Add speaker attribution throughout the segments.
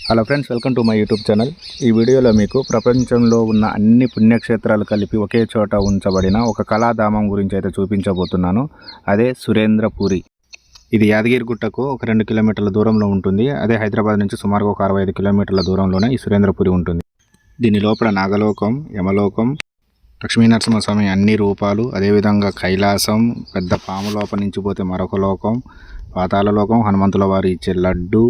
Speaker 1: Hello friends, welcome to my YouTube channel. ఈ వీడియోలో మీకు ప్రపంచంలో ఉన్న అన్ని పుణ్యక్షేత్రాలు కలిపి ఒకే చోట ఉంచబడిన ఒక కళాధామం గురించి అయితే చూపించబోతున్నాను. అదే సురేంద్రపురి. ఇది యాదగిరిగుట్టకు ఒక 2 కిలోమీటర్ల దూరంలో ఉంటుంది. అదే హైదరాబాద్ నుంచి సుమారుగా ఒక 65 కిలోమీటర్ల దూరంలోనే ఈ సురేంద్రపురి ఉంటుంది. దీని లోపల నాగలోకం, యమలోకం, లక్ష్మీనరసింహస్వామి అన్ని రూపాలు, అదేవిధంగా కైలాసం, పెద్ద పాము లోపల నుంచి పోతే మరొక లోకం, పాతాళ లోకం, హనుమంతుల వారు ఇచ్చే లడ్డు,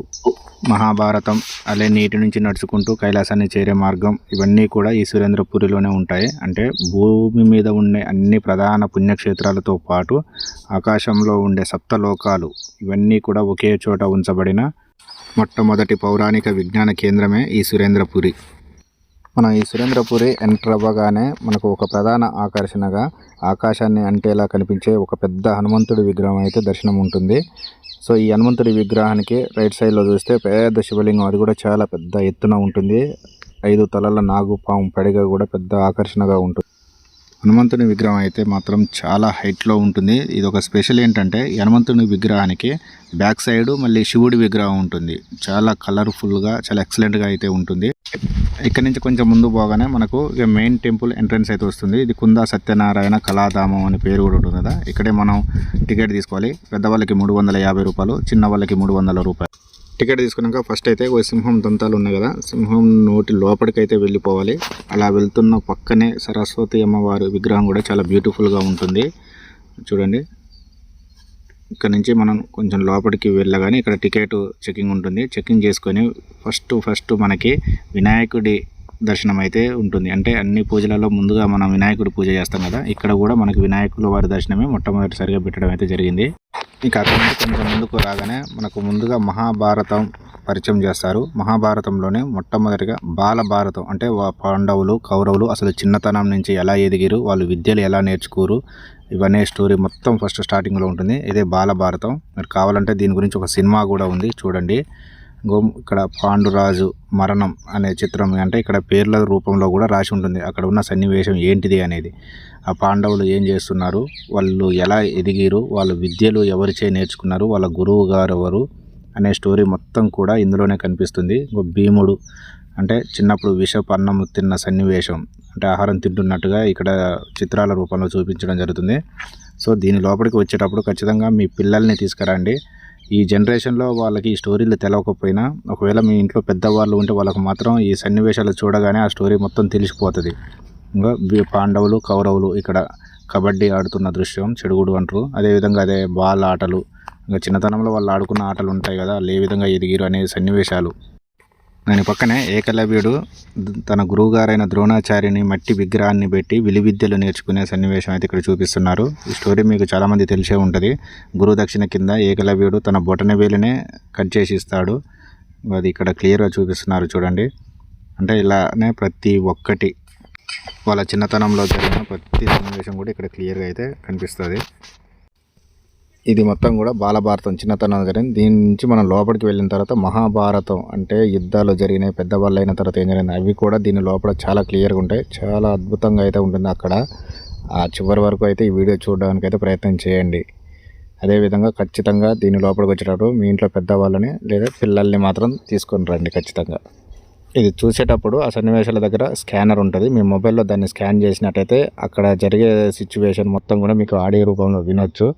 Speaker 1: మహాభారతం, అలే నీటి నుంచి నడుచుకుంటూ కైలాసాన్ని చేరే మార్గం, ఇవన్నీ కూడా ఈ సురేంద్రపురిలోనే ఉంటాయి. అంటే భూమి మీద ఉండే అన్ని ప్రధాన పుణ్యక్షేత్రాలతో పాటు ఆకాశంలో ఉండే సప్తలోకాలు ఇవన్నీ కూడా ఒకే చోట ఉంచబడిన మొట్టమొదటి పౌరాణిక విజ్ఞాన కేంద్రమే ఈ సురేంద్రపురి. మనం ఈ సురేంద్రపురి ఎంటర్ అవ్వగానే మనకు ఒక ప్రధాన ఆకర్షణగా ఆకాశాన్ని అంటేలా కనిపించే ఒక పెద్ద హనుమంతుడి విగ్రహం అయితే దర్శనం ఉంటుంది. సో ఈ హనుమంతుడి విగ్రహానికి రైట్ సైడ్లో చూస్తే పెద్ద శివలింగం, అది కూడా చాలా పెద్ద ఎత్తున ఉంటుంది. 5 తలల నాగుపాము పడిగ కూడా పెద్ద ఆకర్షణగా ఉంటుంది. హనుమంతుని విగ్రహం అయితే మాత్రం చాలా హైట్లో ఉంటుంది. ఇది ఒక స్పెషల్ ఏంటంటే ఈ హనుమంతుని విగ్రహానికి బ్యాక్ సైడ్ మళ్ళీ శివుడి విగ్రహం ఉంటుంది. చాలా కలర్ఫుల్గా, చాలా ఎక్సలెంట్గా అయితే ఉంటుంది. ఇక్కడ నుంచి కొంచెం ముందు పోగానే మనకు మెయిన్ టెంపుల్ ఎంట్రన్స్ అయితే వస్తుంది. ఇది కుందా సత్యనారాయణ కళాధామం అనే పేరు కూడా ఉంటుంది కదా. ఇక్కడే మనం టికెట్ తీసుకోవాలి. పెద్దవాళ్ళకి 350 రూపాయలు, చిన్న వాళ్ళకి 300 రూపాయలు. టికెట్ తీసుకున్నాక ఫస్ట్ అయితే ఒక సింహం దంతాలు ఉన్నాయి కదా, సింహం నోటి లోపలికి అయితే వెళ్ళిపోవాలి. అలా వెళ్తున్న పక్కనే సరస్వతి అమ్మవారి విగ్రహం కూడా చాలా బ్యూటిఫుల్గా ఉంటుంది. చూడండి, ఇక్కడ నుంచి మనం కొంచెం లోపలికి వెళ్ళగానే ఇక్కడ టికెట్ చెకింగ్ ఉంటుంది. చెకింగ్ చేసుకొని ఫస్ట్ మనకి వినాయకుడి దర్శనం అయితే ఉంటుంది. అంటే అన్ని పూజలలో ముందుగా మనం వినాయకుడి పూజ చేస్తాం కదా, ఇక్కడ కూడా మనకి వినాయకుల వారి దర్శనమే మొట్టమొదటిసారిగా పెట్టడం అయితే జరిగింది. ఇంకా అక్కడ నుంచి కొంచెం ముందుకు రాగానే మనకు ముందుగా మహాభారతం పరిచయం చేస్తారు. మహాభారతంలోనే మొట్టమొదటిగా బాలభారతం, అంటే పాండవులు, కౌరవులు అసలు చిన్నతనం నుంచి ఎలా ఎదిగిరు, వాళ్ళు విద్యలు ఎలా నేర్చుకోరు, ఇవన్నీ స్టోరీ మొత్తం ఫస్ట్ స్టార్టింగ్లో ఉంటుంది. ఇదే బాలభారతం. మీరు కావాలంటే దీని గురించి ఒక సినిమా కూడా ఉంది, చూడండి. ఇక్కడ పాండురాజు మరణం అనే చిత్రం, అంటే ఇక్కడ పేర్ల రూపంలో కూడా రాసి ఉంటుంది అక్కడ ఉన్న సన్నివేశం ఏంటిది అనేది. ఆ పాండవులు ఏం చేస్తున్నారు, వాళ్ళు ఎలా ఎదిగిరు, వాళ్ళ విద్యలు ఎవరిచే నేర్చుకున్నారు, వాళ్ళ గురువు గారు ఎవరు అనే స్టోరీ మొత్తం కూడా ఇందులోనే కనిపిస్తుంది. భీముడు అంటే చిన్నప్పుడు విషపు అన్నం తిన్న సన్నివేశం, అంటే ఆహారం తింటున్నట్టుగా ఇక్కడ చిత్రాల రూపంలో చూపించడం జరుగుతుంది. సో దీని లోపలికి వచ్చేటప్పుడు ఖచ్చితంగా మీ పిల్లల్ని తీసుకురండి. ఈ జనరేషన్లో వాళ్ళకి ఈ స్టోరీలు తెలవకపోయినా, ఒకవేళ మీ ఇంట్లో పెద్దవాళ్ళు ఉంటే వాళ్ళకు మాత్రం ఈ సన్నివేశాలు చూడగానే ఆ స్టోరీ మొత్తం తెలిసిపోతుంది. ఇంకా పాండవులు, కౌరవులు ఇక్కడ కబడ్డీ ఆడుతున్న దృశ్యం, చెడుగుడు అంటారు. అదేవిధంగా అదే బాల్ ఆటలు, ఇంకా చిన్నతనంలో వాళ్ళు ఆడుకున్న ఆటలు ఉంటాయి కదా, వాళ్ళు ఏ విధంగా ఎదిగిరు అనే సన్నివేశాలు. దాని పక్కనే ఏకలవ్యుడు తన గురువుగారైన ద్రోణాచార్యుని మట్టి విగ్రహాన్ని పెట్టి విలువిద్యలు నేర్చుకునే సన్నివేశం అయితే ఇక్కడ చూపిస్తున్నారు. ఈ స్టోరీ మీకు చాలామంది తెలిసే ఉంటుంది. గురువు దక్షిణ కింద ఏకలవ్యుడు తన బొటనవేలునే కట్ చేసి ఇస్తాడు. అది ఇక్కడ క్లియర్గా చూపిస్తున్నారు, చూడండి. అంటే ఇలానే ప్రతి ఒక్కటి వాళ్ళ చిన్నతనంలో జరిగిన ప్రతి సన్నివేశం కూడా ఇక్కడ క్లియర్గా అయితే కనిపిస్తుంది. ఇది మొత్తం కూడా బాలభారతం చిన్నతనం జరిగింది. దీని నుంచి మనం లోపలికి వెళ్ళిన తర్వాత మహాభారతం, అంటే యుద్ధాలు జరిగినాయి, పెద్దవాళ్ళు అయిన తర్వాత ఏం జరిగింది, అవి కూడా దీని లోపల చాలా క్లియర్గా ఉంటాయి. చాలా అద్భుతంగా అయితే ఉంటుంది. అక్కడ ఆ చివరి వరకు అయితే ఈ వీడియో చూడడానికి అయితే ప్రయత్నం చేయండి. అదేవిధంగా ఖచ్చితంగా దీని లోపలికి వచ్చేటప్పుడు మీ ఇంట్లో పెద్దవాళ్ళని లేదా పిల్లల్ని మాత్రం తీసుకొని రండి ఖచ్చితంగా. ఇది చూసేటప్పుడు ఆ సన్నివేశాల దగ్గర స్కానర్ ఉంటుంది. మీ మొబైల్లో దాన్ని స్కాన్ చేసినట్టయితే అక్కడ జరిగే సిచ్యువేషన్ మొత్తం కూడా మీకు ఆడియో రూపంలో వినొచ్చు.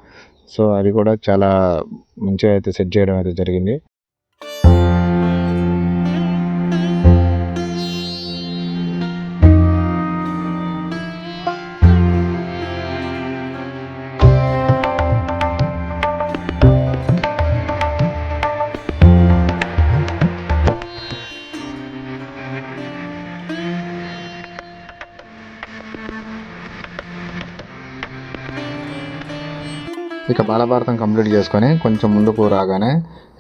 Speaker 1: సో అది కూడా చాలా మంచిగా అయితే సెట్ చేయడం అయితే జరిగింది. ఇక బాలభారతం కంప్లీట్ చేసుకొని కొంచెం ముందుకు రాగానే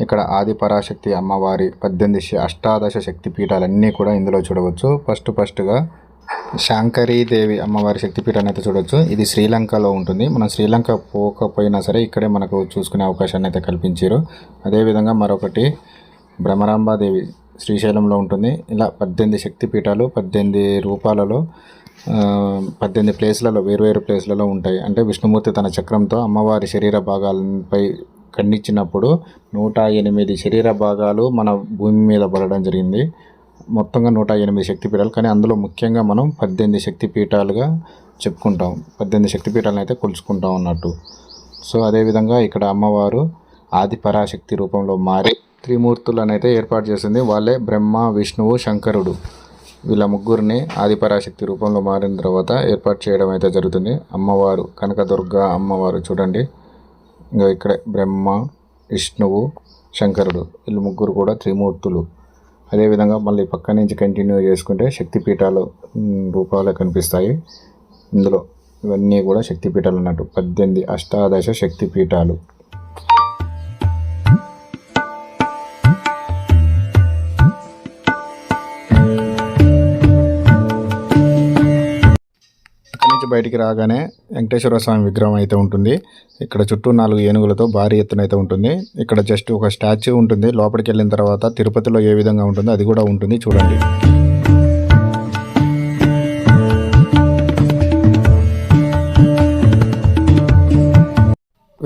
Speaker 1: ఇక్కడ ఆదిపరాశక్తి అమ్మవారి 18 అష్టాదశ శక్తిపీఠాలన్నీ కూడా ఇందులో చూడవచ్చు. ఫస్ట్గా శాంకరీదేవి అమ్మవారి శక్తిపీఠాన్ని అయితే చూడవచ్చు. ఇది శ్రీలంకలో ఉంటుంది. మనం శ్రీలంక పోకపోయినా సరే ఇక్కడే మనకు చూసుకునే అవకాశాన్ని అయితే కల్పించారు. అదేవిధంగా మరొకటి భ్రమరాంబాదేవి శ్రీశైలంలో ఉంటుంది. ఇలా 18 శక్తిపీఠాలు 18 రూపాలలో 18 ప్లేస్లలో వేరువేరు ప్లేస్లలో ఉంటాయి. అంటే విష్ణుమూర్తి తన చక్రంతో అమ్మవారి శరీర భాగాలపై ఖండించినప్పుడు 108 శరీర భాగాలు మన భూమి మీద పడడం జరిగింది. మొత్తంగా 108 శక్తిపీఠాలు, కానీ అందులో ముఖ్యంగా మనం 18 శక్తిపీఠాలుగా చెప్పుకుంటాం. 18 శక్తిపీఠాలను అయితే కొలుచుకుంటాం అన్నట్టు. సో అదేవిధంగా ఇక్కడ అమ్మవారు ఆది పరాశక్తి రూపంలో మారి త్రిమూర్తులను అయితే ఏర్పాటు చేసింది. వాళ్ళే బ్రహ్మ, విష్ణువు, శంకరుడు. వీళ్ళ ముగ్గురిని ఆది పరాశక్తి రూపంలో మారిన తర్వాత ఏర్పాటు చేయడం అయితే జరుగుతుంది. అమ్మవారు కనకదుర్గ అమ్మవారు చూడండి, ఇంకా ఇక్కడే బ్రహ్మ, విష్ణువు, శంకరుడు వీళ్ళు ముగ్గురు కూడా త్రిమూర్తులు. అదేవిధంగా మళ్ళీ పక్క నుంచి కంటిన్యూ చేసుకుంటే శక్తిపీఠాలు రూపాలే కనిపిస్తాయి. ఇందులో ఇవన్నీ కూడా శక్తిపీఠాలు అన్నట్టు, 18 అష్టాదశ శక్తిపీఠాలు. బయటికి రాగానే వెంకటేశ్వర స్వామి విగ్రహం అయితే ఉంటుంది. ఇక్కడ చుట్టూ 4 ఏనుగులతో భారీ ఎత్తున అయితే ఉంటుంది. ఇక్కడ జస్ట్ ఒక స్టాచ్యూ ఉంటుంది. లోపలికి వెళ్ళిన తర్వాత తిరుపతిలో ఏ విధంగా ఉంటుందో అది కూడా ఉంటుంది, చూడండి.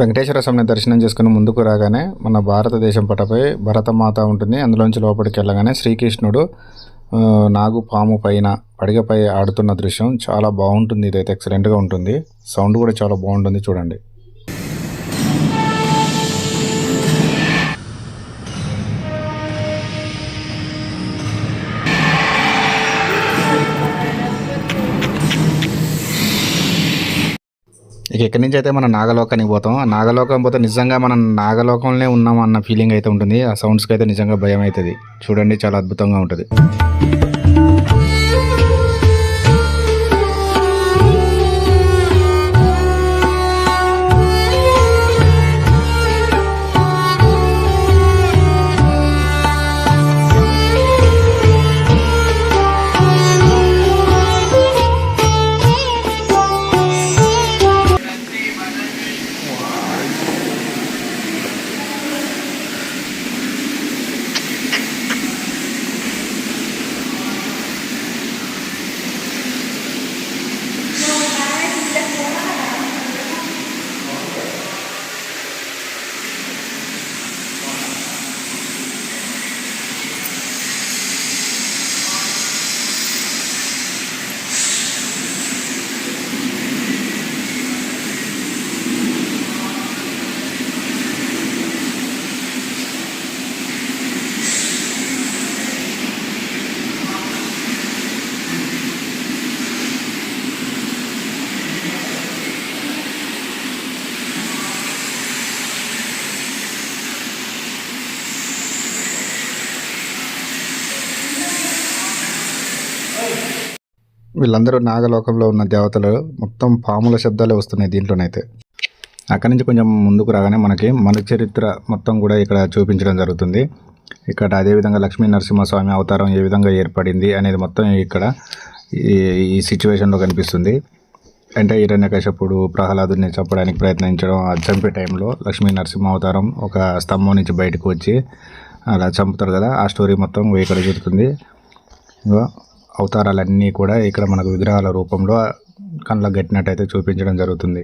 Speaker 1: వెంకటేశ్వర స్వామిని దర్శనం చేసుకుని ముందుకు రాగానే మన భారతదేశం పటపై భరతమాత ఉంటుంది. అందులోంచి లోపలికి వెళ్ళగానే శ్రీకృష్ణుడు నాగు పాము పైన పడిగపై ఆడుతున్న దృశ్యం చాలా బాగుంటుంది. ఇదైతే ఎక్సలెంట్గా ఉంటుంది. సౌండ్ కూడా చాలా బాగుంటుంది, చూడండి. ఇక ఇక్కడి నుంచి అయితే మనం నాగలోకానికి పోతాం. ఆ నాగలోకం పోతే నిజంగా మనం నాగలోకంలో ఉన్నాం అన్న ఫీలింగ్ అయితే ఉంటుంది. ఆ సౌండ్స్కి అయితే నిజంగా భయం అవుతుంది. చూడండి, చాలా అద్భుతంగా ఉంటుంది. వీళ్ళందరూ నాగలోకంలో ఉన్న దేవతలు. మొత్తం పాముల శబ్దాలే వస్తున్నాయి దీంట్లోనైతే. అక్కడి నుంచి కొంచెం ముందుకు రాగానే మనకి మన చరిత్ర మొత్తం కూడా ఇక్కడ చూపించడం జరుగుతుంది. ఇక్కడ అదేవిధంగా లక్ష్మీ నరసింహస్వామి అవతారం ఏ విధంగా ఏర్పడింది అనేది మొత్తం ఇక్కడ ఈ సిచ్యువేషన్లో కనిపిస్తుంది. అంటే హిరణ్యకశిపుడు ప్రహ్లాదుని చంపడానికి ప్రయత్నించడం, చంపే టైంలో లక్ష్మీ నరసింహ అవతారం ఒక స్తంభం నుంచి బయటకు వచ్చి అలా చంపుతారు కదా, ఆ స్టోరీ మొత్తం ఇక్కడ జరుగుతుంది. అవతారాలన్నీ కూడా ఇక్కడ మనకు విగ్రహాల రూపంలో కళ్ళకు గట్టినట్టయితే చూపించడం జరుగుతుంది.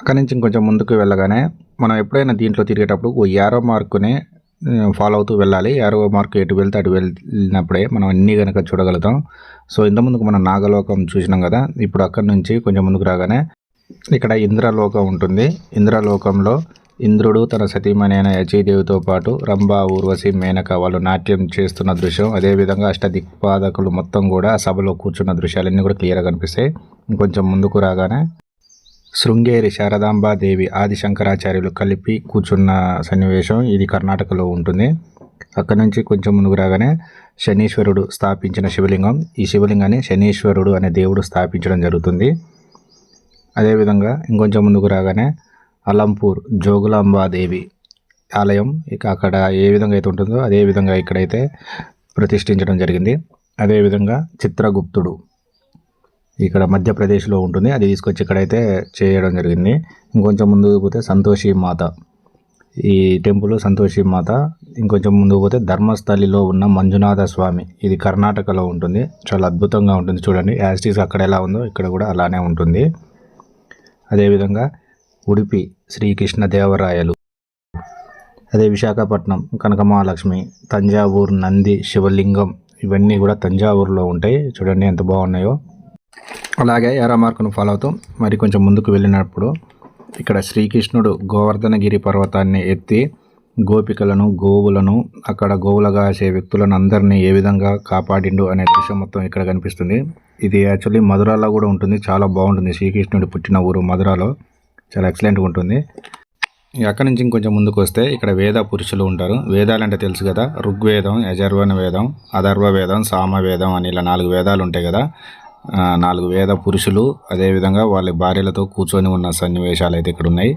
Speaker 1: అక్కడి నుంచి ఇంకొంచెం ముందుకు వెళ్ళగానే మనం ఎప్పుడైనా దీంట్లో తిరిగేటప్పుడు ఓ యారో మార్కుని ఫాలో అవుతూ వెళ్ళాలి. యారో మార్క్ ఎటు వెళ్తే అటు వెళ్ళినప్పుడే మనం అన్నీ కనుక చూడగలుగుతాం. సో ఇంతకుముందుకు మనం నాగలోకం చూసినాం కదా, ఇప్పుడు అక్కడి నుంచి కొంచెం ముందుకు రాగానే ఇక్కడ ఇంద్రలోకం ఉంటుంది. ఇంద్రలోకంలో ఇంద్రుడు తన సతీమణి అయిన యచీదేవితో పాటు రంభ, ఊర్వశి, మేనక వాళ్ళు నాట్యం చేస్తున్న దృశ్యం, అదేవిధంగా అష్టదిక్పాదకులు మొత్తం కూడా సభలో కూర్చున్న దృశ్యాలన్నీ కూడా క్లియర్గా కనిపిస్తాయి. ఇంకొంచెం ముందుకు రాగానే శృంగేరి శారదాంబాదేవి, ఆది శంకరాచార్యులు కలిపి కూర్చున్న సన్నివేశం ఇది కర్ణాటకలో ఉంటుంది. అక్కడి నుంచి కొంచెం ముందుకు రాగానే శనీశ్వరుడు స్థాపించిన శివలింగం, ఈ శివలింగాన్ని శనీశ్వరుడు అనే దేవుడు స్థాపించడం జరుగుతుంది. అదేవిధంగా ఇంకొంచెం ముందుకు రాగానే అలంపూర్ జోగులాంబాదేవి ఆలయం ఇక అక్కడ ఏ విధంగా అయితే ఉంటుందో అదే విధంగా ఇక్కడైతే ప్రతిష్ఠించడం జరిగింది. అదేవిధంగా చిత్రగుప్తుడు ఇక్కడ మధ్యప్రదేశ్లో ఉంటుంది, అది తీసుకొచ్చి ఇక్కడైతే చేయడం జరిగింది. ఇంకొంచెం ముందుకు పోతే సంతోషి మాత, ఈ టెంపుల్ సంతోషి మాత. ఇంకొంచెం ముందుకు పోతే ధర్మస్థలిలో ఉన్న మంజునాథ స్వామి, ఇది కర్ణాటకలో ఉంటుంది. చాలా అద్భుతంగా ఉంటుంది చూడండి, యాస్టీస్ అక్కడ ఎలా ఉందో ఇక్కడ కూడా అలానే ఉంటుంది. అదేవిధంగా ఉడిపి శ్రీకృష్ణదేవరాయలు, అదే విశాఖపట్నం కనకమహాలక్ష్మి, తంజావూరు నంది శివలింగం, ఇవన్నీ కూడా తంజావూరులో ఉంటాయి. చూడండి ఎంత బాగున్నాయో. అలాగే యారో మార్కును ఫాలో అవుతూ మరి కొంచెం ముందుకు వెళ్ళినప్పుడు ఇక్కడ శ్రీకృష్ణుడు గోవర్ధనగిరి పర్వతాన్ని ఎత్తి గోపికలను గోవులను అక్కడ గోవులుగా కాసే వ్యక్తులను అందరినీ ఏ విధంగా కాపాడిండు అనే దృశ్యం మొత్తం ఇక్కడ కనిపిస్తుంది. ఇది యాక్చువల్లీ మధురాలో కూడా ఉంటుంది, చాలా బాగుంటుంది. శ్రీకృష్ణుడు పుట్టిన ఊరు మధురాలో, చాలా ఎక్సలెంట్గా ఉంటుంది. అక్కడి నుంచి ఇంకొంచెం ముందుకు వస్తే ఇక్కడ వేద పురుషులు ఉంటారు. వేదాలంటే తెలుసు కదా, ఋగ్వేదం, యజుర్వేద వేదం, అథర్వ వేదం, సామవేదం అని ఇలా 4 వేదాలు ఉంటాయి కదా. 4 వేద పురుషులు అదేవిధంగా వాళ్ళ భార్యలతో కూర్చొని ఉన్న సన్నివేశాలు అయితే ఇక్కడ ఉన్నాయి.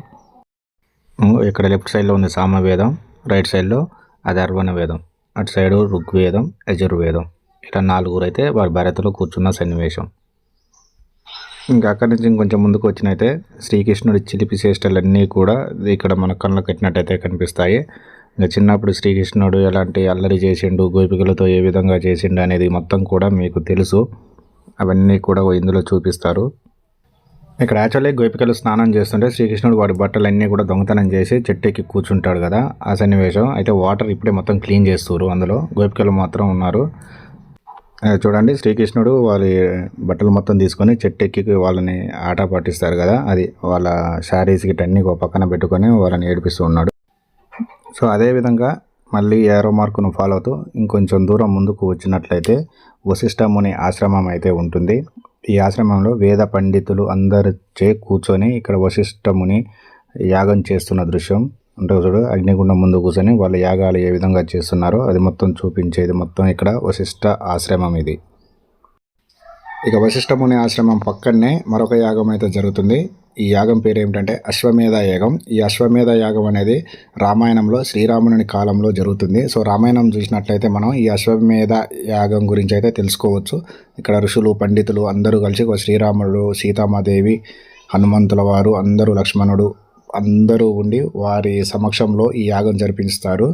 Speaker 1: ఇక్కడ లెఫ్ట్ సైడ్లో ఉంది సామవేదం, రైట్ సైడ్లో అథర్వణ వేదం, అటు సైడు ఋగ్వేదం, యజుర్వేదం, ఇలా 4 అయితే వారి భార్యతో కూర్చున్న సన్నివేశం. ఇంకా అక్కడి నుంచి ఇంకొంచెం ముందుకు వచ్చినైతే శ్రీకృష్ణుడి చిలిపి చేష్టలన్నీ కూడా ఇక్కడ మన కళ్ళ కట్టినట్టయితే కనిపిస్తాయి. ఇంకా చిన్నప్పుడు శ్రీకృష్ణుడు ఎలాంటి అల్లరి చేసిండు, గోపికలతో ఏ విధంగా చేసిండు అనేది మొత్తం కూడా మీకు తెలుసు. అవన్నీ కూడా ఇందులో చూపిస్తారు. ఇక్కడ యాక్చువల్లీ గోపికలు స్నానం చేస్తుంటే శ్రీకృష్ణుడు వాడి బట్టలన్నీ కూడా దొంగతనం చేసి చెట్టెక్కి కూర్చుంటాడు కదా, ఆ సన్నివేశం. అయితే వాటర్ ఇప్పుడే మొత్తం క్లీన్ చేస్తారు, అందులో గోపికలు మాత్రం ఉన్నారు. చూడండి శ్రీకృష్ణుడు వాళ్ళ బట్టలు మొత్తం తీసుకొని చెట్టెక్కి వాళ్ళని ఆట పట్టిస్తారు కదా, అది వాళ్ళ శారీస్ గిట్ అన్నీ ఒక పక్కన పెట్టుకొని వాళ్ళని ఏడిపిస్తూ ఉన్నాడు. సో అదేవిధంగా మళ్ళీ ఏరో మార్కును ఫాలో అవుతూ ఇంకొంచెం దూరం ముందుకు వచ్చినట్లయితే వశిష్ఠ ముని ఆశ్రమం అయితే ఉంటుంది. ఈ ఆశ్రమంలో వేద పండితులు అందరిచే కూర్చొని ఇక్కడ వశిష్ఠ ముని యాగం చేస్తున్న దృశ్యం అంటే చూడు, అగ్నిగుండం ముందు కూర్చొని వాళ్ళ యాగాలు ఏ విధంగా చేస్తున్నారో అది మొత్తం చూపించేది మొత్తం ఇక్కడ వశిష్ఠ ఆశ్రమం ఇది. ఇక వశిష్ఠ ముని ఆశ్రమం పక్కనే మరొక యాగం అయితే జరుగుతుంది. ఈ యాగం పేరు ఏమిటంటే అశ్వమేధ యాగం. ఈ అశ్వమేధ యాగం అనేది రామాయణంలో శ్రీరాముని కాలంలో జరుగుతుంది. సో రామాయణం చూసినట్లయితే మనం ఈ అశ్వమేధ యాగం గురించి అయితే తెలుసుకోవచ్చు. ఇక్కడ ఋషులు పండితులు అందరూ కలిసి శ్రీరాముడు, సీతామాదేవి, హనుమంతుల వారు అందరూ, లక్ష్మణుడు అందరూ ఉండి వారి సమక్షంలో ఈ యాగం జరిపిస్తారు.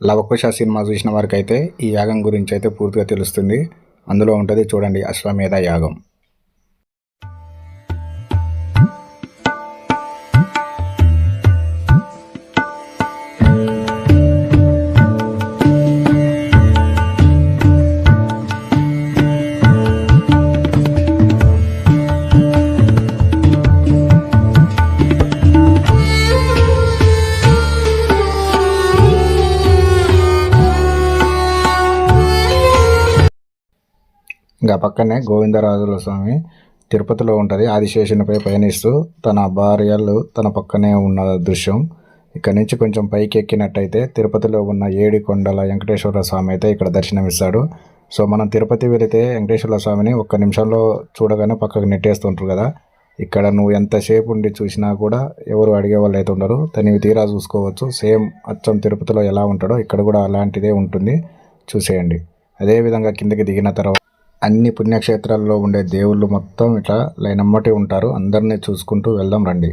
Speaker 1: లవకుశ సినిమా చూసిన వారికి అయితే ఈ యాగం గురించి అయితే పూర్తిగా తెలుస్తుంది. అందులో ఉంటుంది చూడండి అశ్వమేధ యాగం. ఇంకా పక్కనే గోవిందరాజుల స్వామి తిరుపతిలో ఉంటుంది. ఆదిశేషునిపై పయనిస్తూ తన భార్యలు తన పక్కనే ఉన్న దృశ్యం. ఇక్కడ నుంచి కొంచెం పైకి ఎక్కినట్టయితే తిరుపతిలో ఉన్న 7 కొండల వెంకటేశ్వర స్వామి అయితే ఇక్కడ దర్శనమిస్తాడు. సో మనం తిరుపతి వెళితే వెంకటేశ్వర స్వామిని 1 నిమిషంలో చూడగానే పక్కకు నెట్టేస్తుంటారు కదా, ఇక్కడ నువ్వు ఎంతసేపు ఉండి చూసినా కూడా ఎవరు అడిగే వాళ్ళు అయితే ఉండరు. తనివి తీరా చూసుకోవచ్చు. సేమ్ అచ్చం తిరుపతిలో ఎలా ఉంటాడో ఇక్కడ కూడా అలాంటిదే ఉంటుంది, చూసేయండి. అదేవిధంగా కిందకి దిగిన తర్వాత అన్ని పుణ్యక్షేత్రాల్లో ఉండే దేవుళ్ళు మొత్తం ఇట్లా లైన్ అమ్మటి ఉంటారు. అందరినీ చూసుకుంటూ వెళ్దాం రండి.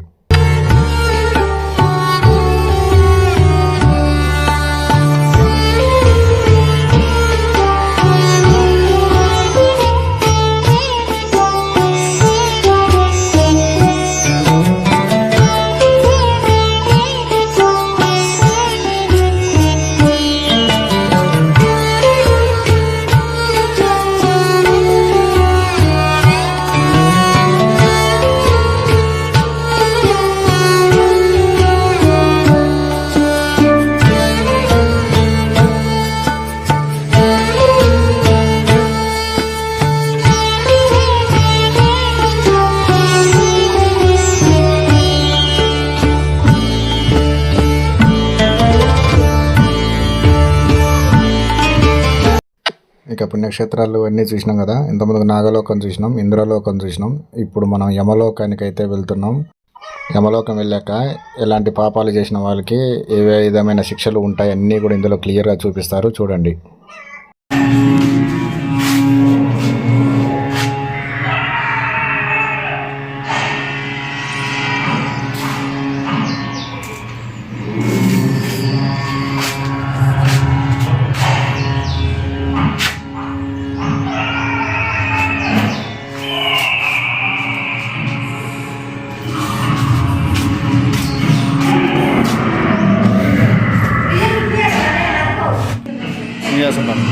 Speaker 1: ఇక పుణ్యక్షేత్రాలు అన్నీ చూసినాం కదా. ఇంతకుముందు నాగలోకం చూసినాం, ఇంద్రలోకం చూసినాం. ఇప్పుడు మనం యమలోకానికి అయితే వెళ్తున్నాం. యమలోకం వెళ్ళాక ఎలాంటి పాపాలు చేసిన వాళ్ళకి ఏ విధమైన శిక్షలు ఉంటాయి అన్నీ కూడా ఇందులో క్లియర్గా చూపిస్తారు, చూడండి. చేస్తుంటాను.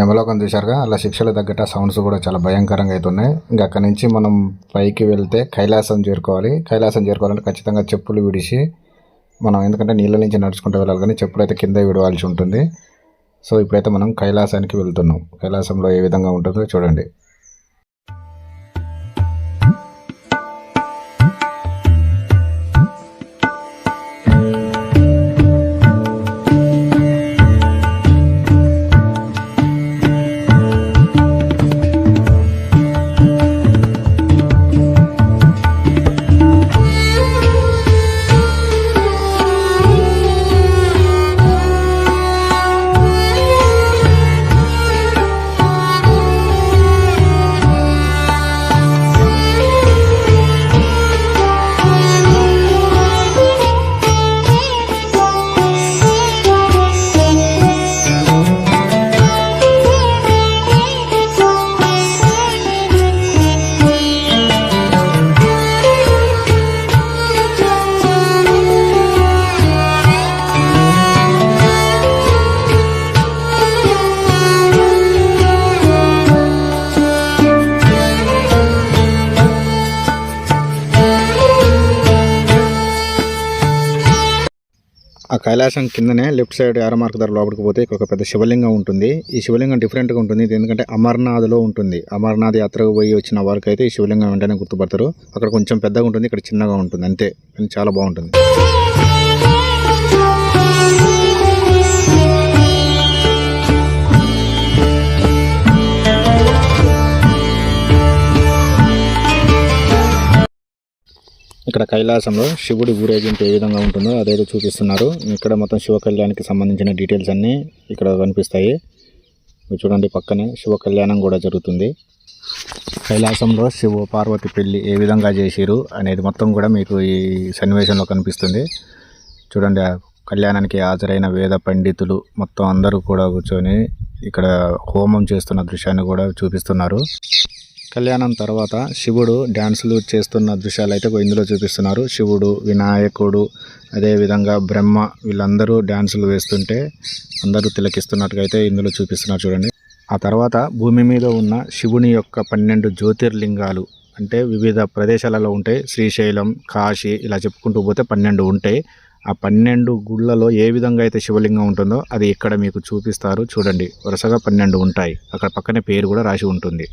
Speaker 1: యమలోకం చూశారుగా, అలా శిక్షలు తగ్గట్టు సౌండ్స్ కూడా చాలా భయంకరంగా అవుతున్నాయి. ఇంకా అక్కడి నుంచి మనం పైకి వెళ్తే కైలాసం చేరుకోవాలి. కైలాసం చేరుకోవాలంటే ఖచ్చితంగా చెప్పులు విడిచి మనం, ఎందుకంటే నీళ్ళ నుంచి నడుచుకుంటూ వెళ్ళాలి కానీ చెప్పులు అయితే కింద విడవాల్సి ఉంటుంది. సో ఇప్పుడైతే మనం కైలాసానికి వెళ్తున్నాం. కైలాసంలో ఏ విధంగా ఉంటుందో చూడండి. ఆ కైలాసం కిందనే లెఫ్ట్ సైడ్ యారో మార్క్ దగ్గర లోపలికి పోతే ఇక్కడ ఒక పెద్ద శివలింగం ఉంటుంది. ఈ శివలింగం డిఫరెంట్గా ఉంటుంది. ఇది ఎందుకంటే అమర్నాథ్లో ఉంటుంది. అమర్నాథ్ యాత్రకు పోయి వచ్చిన వారికి అయితే ఈ శివలింగం వెంటనే గుర్తుపడతారు. అక్కడ కొంచెం పెద్దగా ఉంటుంది, ఇక్కడ చిన్నగా ఉంటుంది అంతే, కానీ చాలా బాగుంటుంది. ఇక్కడ కైలాసంలో శివుడి ఊరేగింపు ఏ విధంగా ఉంటుందో అదేదో చూపిస్తున్నారు. ఇక్కడ మొత్తం శివ కళ్యాణానికి సంబంధించిన డీటెయిల్స్ అన్నీ ఇక్కడ కనిపిస్తాయి. చూడండి, పక్కనే శివ కళ్యాణం కూడా జరుగుతుంది. కైలాసంలో శివ పార్వతి పెళ్లి ఏ విధంగా చేసిరు అనేది మొత్తం కూడా మీకు ఈ సన్నివేశంలో కనిపిస్తుంది. చూడండి, కళ్యాణానికి హాజరైన వేద పండితులు మొత్తం అందరూ కూడా కూర్చొని ఇక్కడ హోమం చేస్తున్న దృశ్యాన్ని కూడా చూపిస్తున్నారు. కళ్యాణం తర్వాత శివుడు డ్యాన్సులు చేస్తున్న దృశ్యాలు అయితే ఇందులో చూపిస్తున్నారు. శివుడు, వినాయకుడు, అదేవిధంగా బ్రహ్మ వీళ్ళందరూ డ్యాన్సులు వేస్తుంటే అందరూ తిలకిస్తున్నట్టుగా అయితే ఇందులో చూపిస్తున్నారు. చూడండి, ఆ తర్వాత భూమి మీద ఉన్న శివుని యొక్క 12 జ్యోతిర్లింగాలు అంటే వివిధ ప్రదేశాలలో ఉంటాయి. శ్రీశైలం, కాశీ ఇలా చెప్పుకుంటూ పోతే 12 ఉంటాయి. ఆ 12 గుళ్ళలో ఏ విధంగా అయితే శివలింగం ఉంటుందో అది ఇక్కడ మీకు చూపిస్తారు. చూడండి, వరుసగా 12 ఉంటాయి. అక్కడ పక్కనే పేరు కూడా రాసి ఉంటుంది.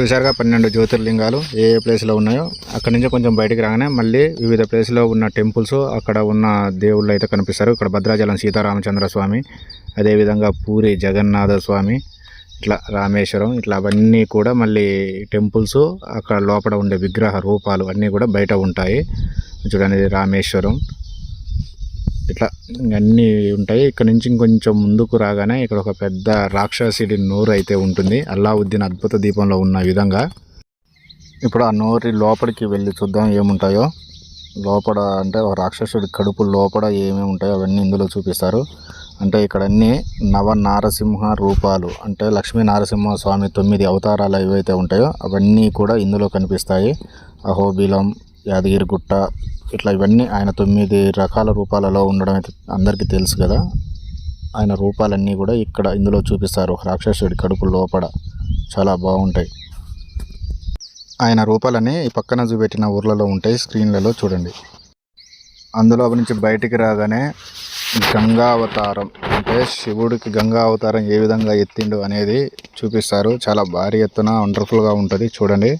Speaker 1: చూశారుగా 12 జ్యోతిర్లింగాలు ఏ ప్లేస్లో ఉన్నాయో. అక్కడి నుంచి కొంచెం బయటికి రాగానే మళ్ళీ వివిధ ప్లేస్లో ఉన్న టెంపుల్స్, అక్కడ ఉన్న దేవుళ్ళు అయితే కనిపిస్తారు. ఇక్కడ భద్రాచలం సీతారామచంద్ర స్వామి, అదేవిధంగా పూరి జగన్నాథ స్వామి, ఇట్లా రామేశ్వరం, ఇట్లా అవన్నీ కూడా మళ్ళీ టెంపుల్స్, అక్కడ లోపల ఉండే విగ్రహ రూపాలు అన్నీ కూడా బయట ఉంటాయి. చూడండి, రామేశ్వరం ఇట్లా అన్నీ ఉంటాయి. ఇక్కడ నుంచి ఇంకొంచెం ముందుకు రాగానే ఇక్కడ ఒక పెద్ద రాక్షసుడి నోరు అయితే ఉంటుంది, అల్లావుద్దీన్ అద్భుత దీపంలో ఉన్న విధంగా. ఇప్పుడు ఆ నోరి లోపలికి వెళ్ళి చూద్దాం ఏముంటాయో. లోపల అంటే ఒక రాక్షసుడి కడుపు లోపల ఏమేమి ఉంటాయో అవన్నీ ఇందులో చూపిస్తారు. అంటే ఇక్కడ అన్నీ నవనారసింహ రూపాలు, అంటే లక్ష్మీ నరసింహ స్వామి 9 అవతారాలు ఏవైతే ఉంటాయో అవన్నీ కూడా ఇందులో కనిపిస్తాయి. అహోబిలం, యాదగిరిగుట్ట, ఇట్లా ఇవన్నీ ఆయన 9 రకాల రూపాలలో ఉండడం అయితే అందరికీ తెలుసు కదా. ఆయన రూపాలన్నీ కూడా ఇక్కడ ఇందులో చూపిస్తారు రాక్షసుడి కడుపు లోపల. చాలా బాగుంటాయి. ఆయన రూపాలన్నీ ఈ పక్కన చూపెట్టిన ఊర్లలో ఉంటాయి, స్క్రీన్లలో చూడండి. అందులో నుంచి బయటికి రాగానే గంగా అవతారం, అంటే శివుడికి గంగా అవతారం ఏ విధంగా ఎత్తిండు అనేది చూపిస్తారు. చాలా భారీ ఎత్తున వండర్ఫుల్గా ఉంటుంది చూడండి.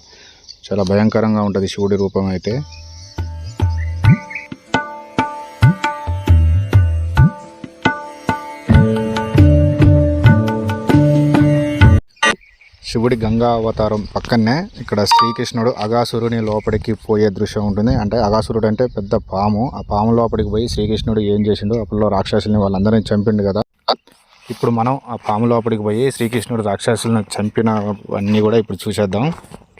Speaker 1: చాలా భయంకరంగా ఉంటుంది శివుడి రూపం అయితే. శివుడి గంగా అవతారం పక్కనే ఇక్కడ శ్రీకృష్ణుడు అఘాసురుని లోపలికి పోయే దృశ్యం ఉంటుంది. అంటే అఘాసురుడు అంటే పెద్ద పాము, ఆ పాము లోపలికి పోయి శ్రీకృష్ణుడు ఏం చేసిండు, అప్పుడు రాక్షసుల్ని వాళ్ళందరినీ చంపిండు కదా. ఇప్పుడు మనం ఆ పాము లోపలికి పోయి శ్రీకృష్ణుడు రాక్షసులను చంపిన అన్నీ కూడా ఇప్పుడు చూసేద్దాం.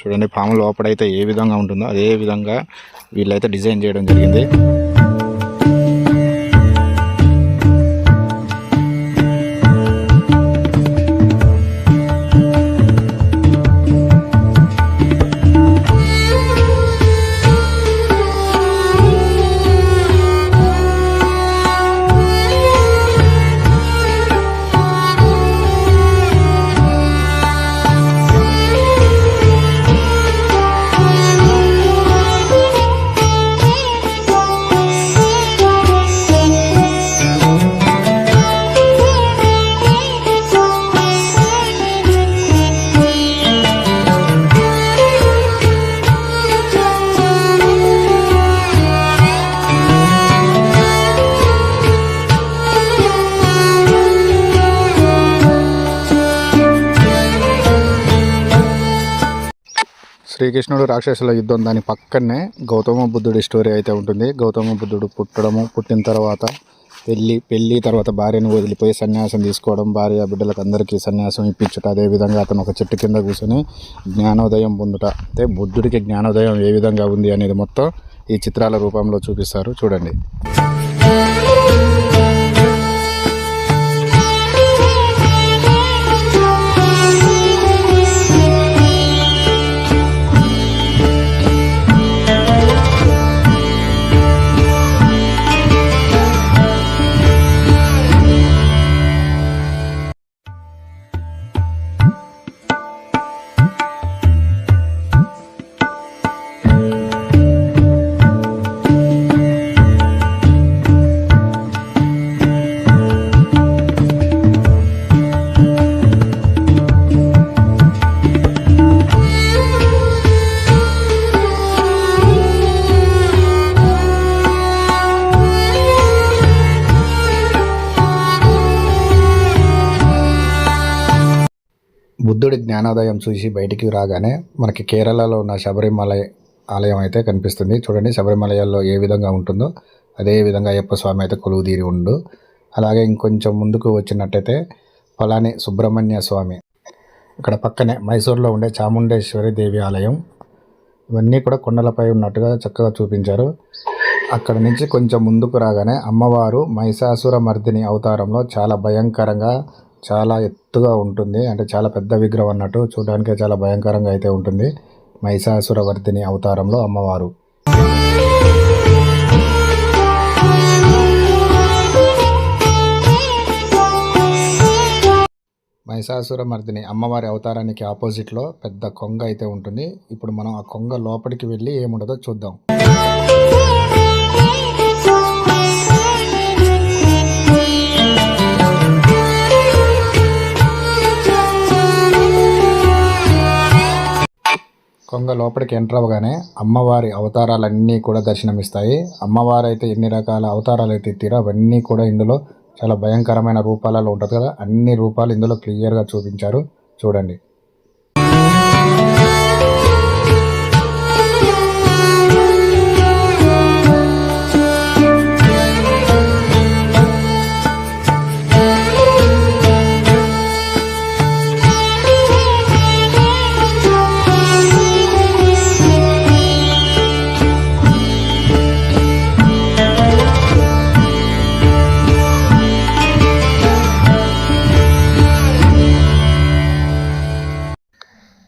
Speaker 1: చూడండి, పాము లోపలైతే ఏ విధంగా ఉంటుందో అదే విధంగా వీళ్ళైతే డిజైన్ చేయడం జరిగింది. శ్రీకృష్ణుడు రాక్షసుల యుద్ధం దాని పక్కనే గౌతమ బుద్ధుడి స్టోరీ అయితే ఉంటుంది. గౌతమ బుద్ధుడు పుట్టిన తర్వాత పెళ్ళి తర్వాత భార్యను వదిలిపోయి సన్యాసం తీసుకోవడం, భార్య బిడ్డలకు అందరికీ సన్యాసం ఇప్పించుట, అదేవిధంగా అతను ఒక చెట్టు కింద కూర్చొని జ్ఞానోదయం పొందుట, అంటే బుద్ధుడికి జ్ఞానోదయం ఏ విధంగా ఉంది అనేది మొత్తం ఈ చిత్రాల రూపంలో చూపిస్తారు చూడండి. బుద్ధుడి జ్ఞానోదయం చూసి బయటికి రాగానే మనకి కేరళలో ఉన్న శబరిమల ఆలయం అయితే కనిపిస్తుంది చూడండి. శబరిమలలో ఏ విధంగా ఉంటుందో అదే విధంగా అయ్యప్ప స్వామి అయితే కొలువు తీరి ఉండు. అలాగే ఇంకొంచెం ముందుకు వచ్చినట్టయితే పళని సుబ్రహ్మణ్య స్వామి, ఇక్కడ పక్కనే మైసూర్లో ఉండే చాముండేశ్వరి దేవి ఆలయం, ఇవన్నీ కూడా కొండలపై ఉన్నట్టుగా చక్కగా చూపించారు. అక్కడ నుంచి కొంచెం ముందుకు రాగానే అమ్మవారు మహిషాసుర మర్దిని అవతారంలో చాలా భయంకరంగా, చాలా ఎత్తుగా ఉంటుంది, అంటే చాలా పెద్ద విగ్రహం అన్నట్టు, చూడడానికి చాలా భయంకరంగా అయితే ఉంటుంది. మహిషాసురవర్ధిని అవతారంలో అమ్మవారు. మహిషాసురమర్దిని అమ్మవారి అవతారానికి ఆపోజిట్లో పెద్ద కొంగ అయితే ఉంటుంది. ఇప్పుడు మనం ఆ కొంగ లోపలికి వెళ్ళి ఏముండదో చూద్దాం. కొంగ లోపలికి ఎంటర్ అవ్వగానే అమ్మవారి అవతారాలన్నీ కూడా దర్శనమిస్తాయి. అమ్మవారు అయితే ఎన్ని రకాల అవతారాలు అయితే ఎత్తిరో అవన్నీ కూడా ఇందులో చాలా భయంకరమైన రూపాలలో ఉంటుంది కదా, అన్ని రూపాలు ఇందులో క్లియర్గా చూపించారు. చూడండి.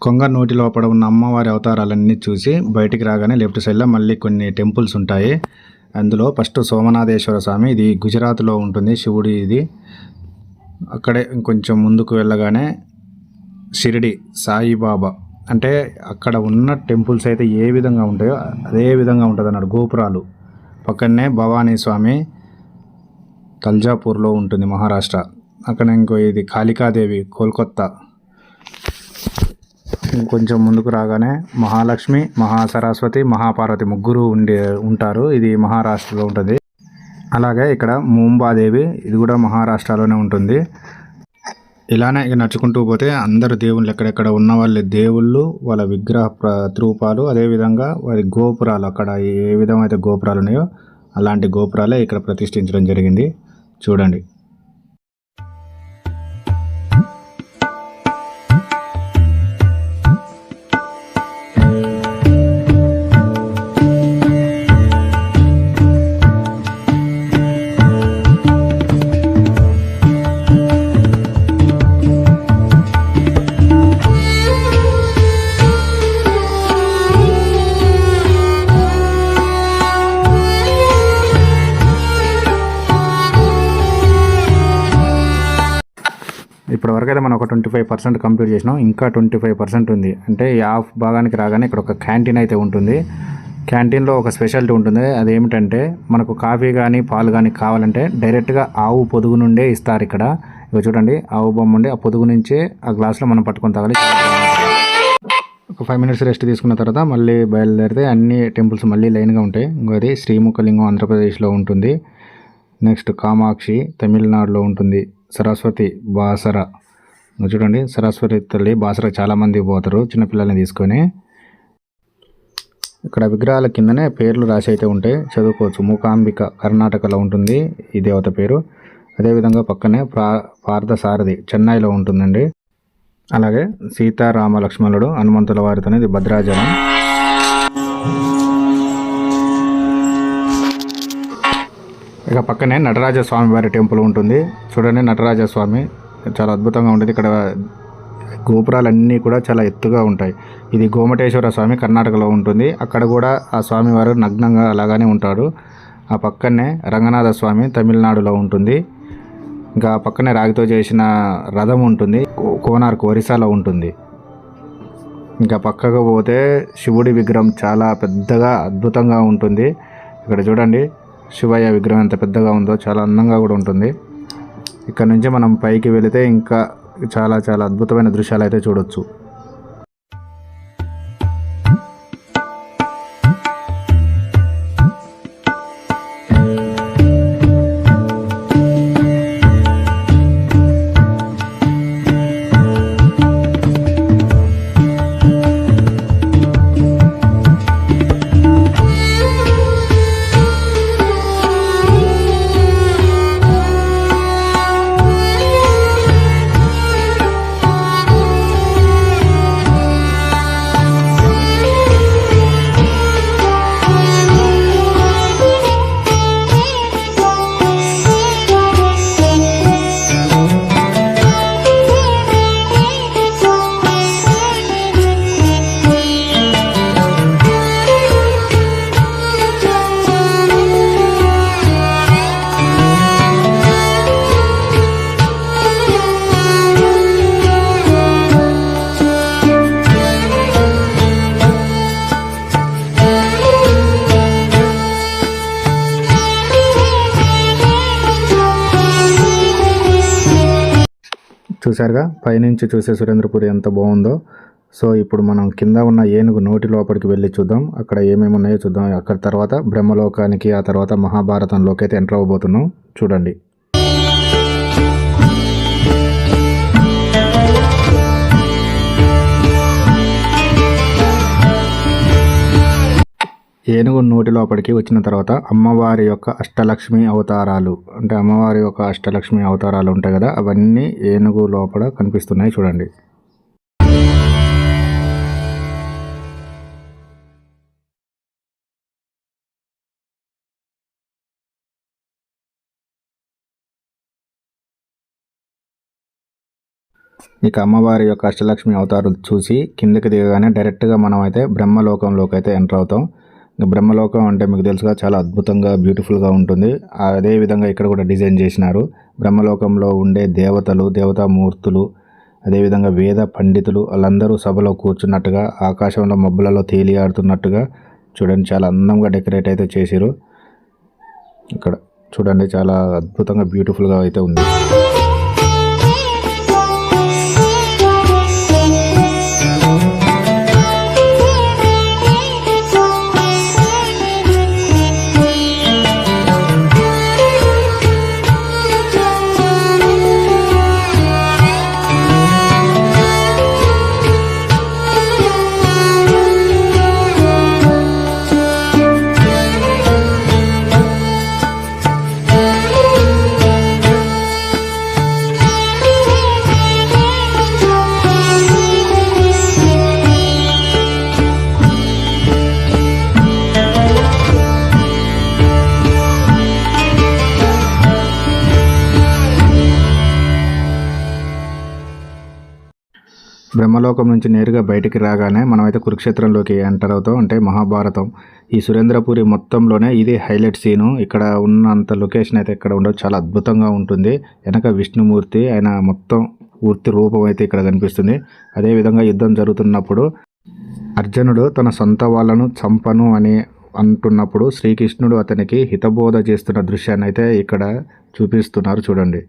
Speaker 1: కొంగ నోటి లోపల ఉన్న అమ్మవారి అవతారాలన్నీ చూసి బయటికి రాగానే లెఫ్ట్ సైడ్లో మళ్ళీ కొన్ని టెంపుల్స్ ఉంటాయి. అందులో ఫస్ట్ సోమనాథేశ్వర స్వామి, ఇది గుజరాత్లో ఉంటుంది శివుడి ఇది. అక్కడే ఇంకొంచెం ముందుకు వెళ్ళగానే షిరిడి సాయిబాబా, అంటే అక్కడ ఉన్న టెంపుల్స్ అయితే ఏ విధంగా ఉంటాయో అదే విధంగా ఉంటుంది అన్నాడు. గోపురాలు పక్కనే భవానీ స్వామి తల్జాపూర్లో ఉంటుంది మహారాష్ట్ర. అక్కడ ఇంకో ఇది కాళికాదేవి కోల్కత్తా. కొంచెం ముందుకు రాగానే మహాలక్ష్మి, మహాసరస్వతి, మహాపార్వతి ముగ్గురు ఉంటారు. ఇది మహారాష్ట్రలో ఉంటుంది. అలాగే ఇక్కడ ముంబాదేవి, ఇది కూడా మహారాష్ట్రలోనే ఉంటుంది. ఇలానే ఇక నడుచుకుంటూ పోతే అందరు దేవుళ్ళు ఎక్కడెక్కడ ఉన్న వాళ్ళ దేవుళ్ళు, వాళ్ళ విగ్రహ ప్రతిరూపాలు, అదేవిధంగా వారి గోపురాలు, అక్కడ ఏ విధమైతే గోపురాలు ఉన్నాయో అలాంటి గోపురాలే ఇక్కడ ప్రతిష్ఠించడం జరిగింది. చూడండి. ఇప్పటివరకు అయితే మనం ఒక 25% కంప్లీట్ చేసినాం. ఇంకా 25% ఉంది. అంటే ఈ హాఫ్ భాగానికి రాగానే ఇక్కడ ఒక క్యాంటీన్ అయితే ఉంటుంది. క్యాంటీన్లో ఒక స్పెషాలిటీ ఉంటుంది. అదేమిటంటే మనకు కాఫీ కానీ పాలు కానీ కావాలంటే డైరెక్ట్గా ఆవు పొదుగు నుండే ఇస్తారు. ఇక్కడ ఇక చూడండి, ఆవు బొమ్మ ఉండి ఆ పొదుగు నుంచే ఆ గ్లాస్లో మనం పట్టుకొని తాగాలి. ఒక 5 minutes రెస్ట్ తీసుకున్న తర్వాత మళ్ళీ బయలుదేరితే అన్ని టెంపుల్స్ మళ్ళీ లైన్గా ఉంటాయి. ఇంకోది శ్రీముఖలింగం ఆంధ్రప్రదేశ్లో ఉంటుంది. నెక్స్ట్ కామాక్షి తమిళనాడులో ఉంటుంది. సరస్వతి బాసర, చూడండి సరస్వతి తల్లి బాసర చాలామంది పోతారు చిన్నపిల్లల్ని తీసుకొని. ఇక్కడ విగ్రహాల కిందనే పేర్లు రాసి అయితే ఉంటాయి, చదువుకోవచ్చు. మూకాంబిక కర్ణాటకలో ఉంటుంది ఈ దేవత పేరు. అదేవిధంగా పక్కనే పార్థసారథి చెన్నైలో ఉంటుందండి. అలాగే సీతారామ లక్ష్మణుడు హనుమంతుల వారితోనే ఇది భద్రాచలం. ఇక పక్కనే నటరాజ స్వామి వారి టెంపుల్ ఉంటుంది. చూడండి, నటరాజ స్వామి చాలా అద్భుతంగా ఉంటుంది. ఇక్కడ గోపురాలన్నీ కూడా చాలా ఎత్తుగా ఉంటాయి. ఇది గోమటేశ్వర స్వామి కర్ణాటకలో ఉంటుంది. అక్కడ కూడా ఆ స్వామివారు నగ్నంగా అలాగానే ఉంటాడు. ఆ పక్కనే రంగనాథ స్వామి తమిళనాడులో ఉంటుంది. ఇంకా పక్కనే రాగితో చేసిన రథం ఉంటుంది, కోనార్క్ ఒరిస్సాలో ఉంటుంది. ఇంకా పక్కకు పోతే శివుడి విగ్రహం చాలా పెద్దగా అద్భుతంగా ఉంటుంది. ఇక్కడ చూడండి శివయ్య విగ్రహం ఎంత పెద్దగా ఉందో, చాలా అందంగా కూడా ఉంటుంది. ఇక్కడ నుంచి మనం పైకి వెళితే ఇంకా చాలా చాలా అద్భుతమైన దృశ్యాలు అయితే చూడొచ్చు. చూసారుగా పైనుంచి చూసే సురేంద్రపురి ఎంత బాగుందో. సో ఇప్పుడు మనం కింద ఉన్న ఏనుగు నోటి లోపలికి వెళ్ళి చూద్దాం, అక్కడ ఏమేమి ఉన్నాయో చూద్దాం. అక్కడ తర్వాత బ్రహ్మలోకానికి, ఆ తర్వాత మహాభారతంలోకి అయితే ఎంటర్ అవ్వబోతున్నాం. చూడండి. ఏనుగు నోటి లోపలికి వచ్చిన తర్వాత అమ్మవారి యొక్క అష్టలక్ష్మి అవతారాలు, అంటే అమ్మవారి యొక్క అష్టలక్ష్మి అవతారాలు ఉంటాయి కదా, అవన్నీ ఏనుగు లోపల కనిపిస్తున్నాయి. చూడండి. ఇక అమ్మవారి యొక్క అష్టలక్ష్మి అవతారాలు చూసి కిందకి దిగగానే డైరెక్ట్గా మనం అయితే బ్రహ్మలోకంలోకి అయితే ఎంటర్ అవుతాం. బ్రహ్మలోకం అంటే మీకు తెలుసుగా చాలా అద్భుతంగా బ్యూటిఫుల్గా ఉంటుంది. అదేవిధంగా ఇక్కడ కూడా డిజైన్ చేసినారు. బ్రహ్మలోకంలో ఉండే దేవతలు, దేవతామూర్తులు, అదేవిధంగా వేద పండితులు వాళ్ళందరూ సభలో కూర్చున్నట్టుగా, ఆకాశంలో మబ్బులలో తేలియాడుతున్నట్టుగా చూడండి. చాలా అందంగా డెకరేట్ అయితే చేశారు. ఇక్కడ చూడండి, చాలా అద్భుతంగా బ్యూటిఫుల్గా అయితే ఉంది. బ్రహ్మలోకం నుంచి నేరుగా బయటికి రాగానే మనమైతే కురుక్షేత్రంలోకి ఎంటర్ అవుతాం, అంటే మహాభారతం. ఈ సురేంద్రపురి మొత్తంలోనే ఇది హైలైట్ సీను. ఇక్కడ ఉన్నంత లొకేషన్ అయితే ఇక్కడ ఉండదు, చాలా అద్భుతంగా ఉంటుంది. వెనక విష్ణుమూర్తి, ఆయన మొత్తం పూర్తి రూపం అయితే ఇక్కడ కనిపిస్తుంది. అదేవిధంగా యుద్ధం జరుగుతున్నప్పుడు అర్జునుడు తన సొంత వాళ్ళను చంపను అని అంటున్నప్పుడు శ్రీకృష్ణుడు అతనికి హితబోధ చేస్తున్న దృశ్యాన్ని అయితే ఇక్కడ చూపిస్తున్నారు. చూడండి.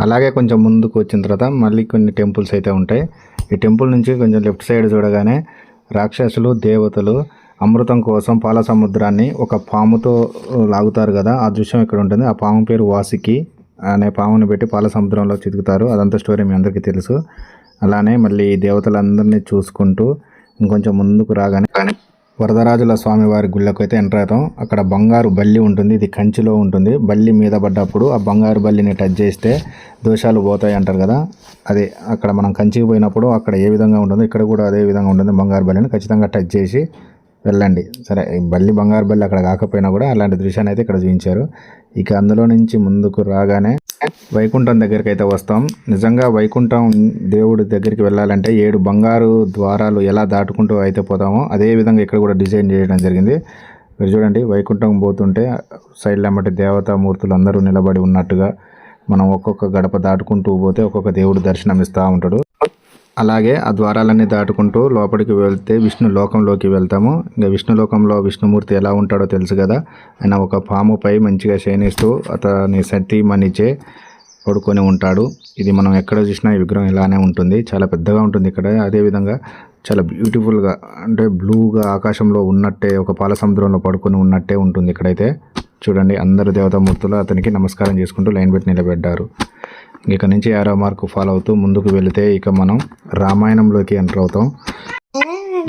Speaker 1: అలాగే కొంచెం ముందుకు వచ్చిన తర్వాత మళ్ళీ కొన్ని టెంపుల్స్ అయితే ఉంటాయి. ఈ టెంపుల్ నుంచి కొంచెం లెఫ్ట్ సైడ్ చూడగానే రాక్షసులు, దేవతలు అమృతం కోసం పాల సముద్రాన్ని ఒక పాముతో లాగుతారు కదా, ఆ దృశ్యం ఇక్కడ ఉంటుంది. ఆ పాము పేరు వాసుకి అనే పాముని పెట్టి పాల సముద్రంలో చితుకుతారు. అదంతా స్టోరీ మీ అందరికీ తెలుసు. అలానే మళ్ళీ దేవతలందరినీ చూసుకుంటూ ఇంకొంచెం ముందుకు రాగానే వరదరాజుల స్వామివారి గుళ్ళకు అయితే ఎంటర్ అవుతాం. అక్కడ బంగారు బల్లి ఉంటుంది, ఇది కంచిలో ఉంటుంది. బల్లి మీద పడ్డప్పుడు ఆ బంగారు బల్లిని టచ్ చేస్తే దోషాలు పోతాయి అంటారు కదా, అదే అక్కడ మనం కంచికి పోయినప్పుడు అక్కడ ఏ విధంగా ఉంటుందో ఇక్కడ కూడా అదే విధంగా ఉంటుంది. బంగారు బల్లిని ఖచ్చితంగా టచ్ చేసి వెళ్ళండి. సరే, బల్లి బంగారు బల్లి అక్కడ కాకపోయినా కూడా అలాంటి దృశ్యాన్ని అయితే ఇక్కడ చూపించారు. ఇక అందులో నుంచి ముందుకు రాగానే వైకుంఠం దగ్గరికి అయితే వస్తాం. నిజంగా వైకుంఠం దేవుడి దగ్గరికి వెళ్ళాలంటే 7 బంగారు ద్వారాలు ఎలా దాటుకుంటూ అయితే పోతామో అదే విధంగా ఇక్కడ కూడా డిజైన్ చేయడం జరిగింది. మీరు చూడండి, వైకుంఠం పోతుంటే సైడ్లో అమ్మటి దేవతామూర్తులు అందరూ నిలబడి ఉన్నట్టుగా మనం ఒక్కొక్క గడప దాటుకుంటూ పోతే ఒక్కొక్క దేవుడు దర్శనం ఇస్తూ ఉంటాడు. అలాగే ఆ ద్వారాలన్నీ దాటుకుంటూ లోపలికి వెళ్తే విష్ణు లోకంలోకి వెళ్తాము. ఇంకా విష్ణు లోకంలో విష్ణుమూర్తి ఎలా ఉంటాడో తెలుసు కదా, ఆయన ఒక పాముపై మంచిగా శయనిస్తూ అతని సతీమణిచే పడుకొని ఉంటాడు. ఇది మనం ఎక్కడ చూసినా ఈ విగ్రహం ఇలానే ఉంటుంది, చాలా పెద్దగా ఉంటుంది ఇక్కడ. అదేవిధంగా చాలా బ్యూటిఫుల్గా, అంటే బ్లూగా ఆకాశంలో ఉన్నట్టే, ఒక పాల సముద్రంలో పడుకొని ఉన్నట్టే ఉంటుంది ఇక్కడైతే. చూడండి, అందరు దేవతామూర్తులు అతనికి నమస్కారం చేసుకుంటూ లైన్ పెట్టి నిలబెట్టారు. ఇక నుంచి యారో మార్కు ఫాలో అవుతూ ముందుకు వెళితే ఇక మనం రామాయణంలోకి ఎంటర్ అవుతాం.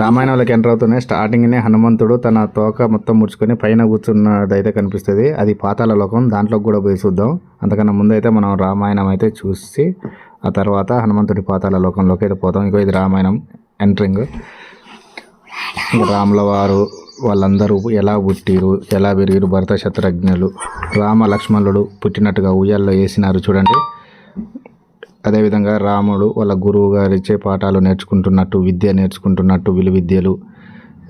Speaker 1: రామాయణంలోకి ఎంటర్ అవుతూనే స్టార్టింగ్నే హనుమంతుడు తన తోక మొత్తం ముడుచుకొని పైన కూర్చున్నదైతే కనిపిస్తుంది. అది పాతాళ లోకం, దాంట్లోకి కూడా పోయి చూద్దాం. అంతకన్నా ముందు అయితే మనం రామాయణం అయితే చూసి ఆ తర్వాత హనుమంతుడి పాతాళ లోకంలోకి అయితే పోతాం. ఇంకో ఇది రామాయణం ఎంట్రింగ్. రాముల వారు వాళ్ళందరూ ఎలా పుట్టిరు, ఎలా పెరిగిరు, భరత శత్రుఘ్నులు, రామ లక్ష్మణుడు పుట్టినట్టుగా ఉయ్యాల్లో వేసినారు చూడండి. అదేవిధంగా రాముడు వాళ్ళ గురువు గారు ఇచ్చే పాఠాలు నేర్చుకుంటున్నట్టు, విద్య నేర్చుకుంటున్నట్టు, విలువిద్యలు